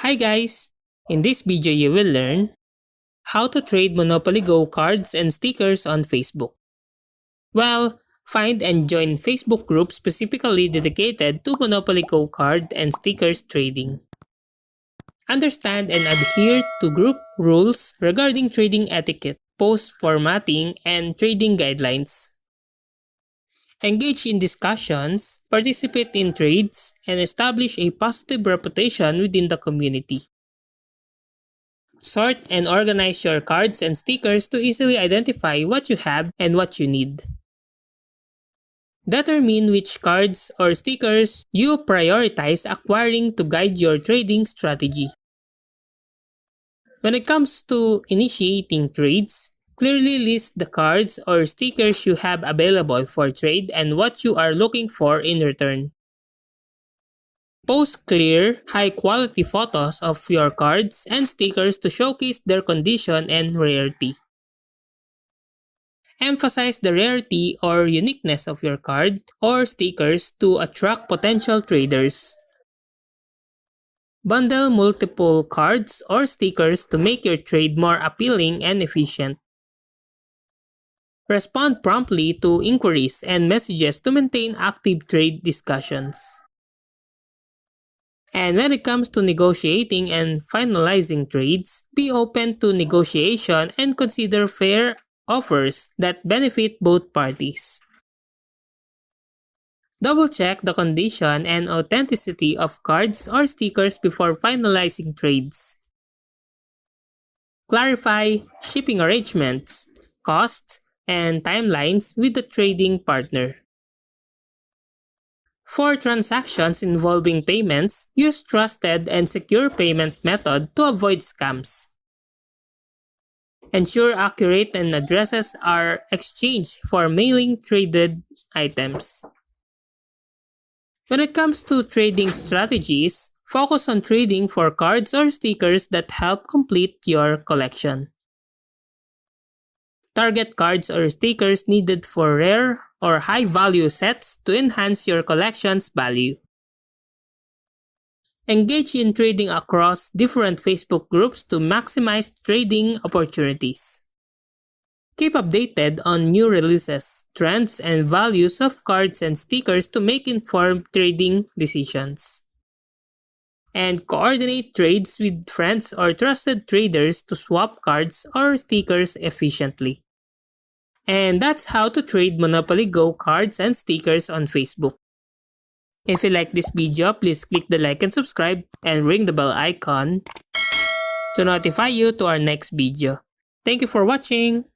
Hi guys! In this video you will learn how to trade Monopoly Go cards and stickers on Facebook. Well, find and join Facebook groups specifically dedicated to Monopoly Go card and stickers trading. Understand and adhere to group rules regarding trading etiquette, post formatting, and trading guidelines. Engage in discussions, participate in trades, and establish a positive reputation within the community. Sort and organize your cards and stickers to easily identify what you have and what you need. Determine which cards or stickers you prioritize acquiring to guide your trading strategy. When it comes to initiating trades, clearly list the cards or stickers you have available for trade and what you are looking for in return. Post clear, high-quality photos of your cards and stickers to showcase their condition and rarity. Emphasize the rarity or uniqueness of your card or stickers to attract potential traders. Bundle multiple cards or stickers to make your trade more appealing and efficient. Respond promptly to inquiries and messages to maintain active trade discussions. And when it comes to negotiating and finalizing trades, be open to negotiation and consider fair offers that benefit both parties. Double-check the condition and authenticity of cards or stickers before finalizing trades. Clarify shipping arrangements, costs, and timelines with the trading partner. For transactions involving payments, use trusted and secure payment method to avoid scams. Ensure accurate and addresses are exchanged for mailing traded items. When it comes to trading strategies, focus on trading for cards or stickers that help complete your collection. Target cards or stickers needed for rare or high-value sets to enhance your collection's value. Engage in trading across different Facebook groups to maximize trading opportunities. Keep updated on new releases, trends, and values of cards and stickers to make informed trading decisions. And coordinate trades with friends or trusted traders to swap cards or stickers efficiently. And that's how to trade Monopoly Go cards and stickers on Facebook. If you like this video, please click the like and subscribe and ring the bell icon to notify you to our next video. Thank you for watching!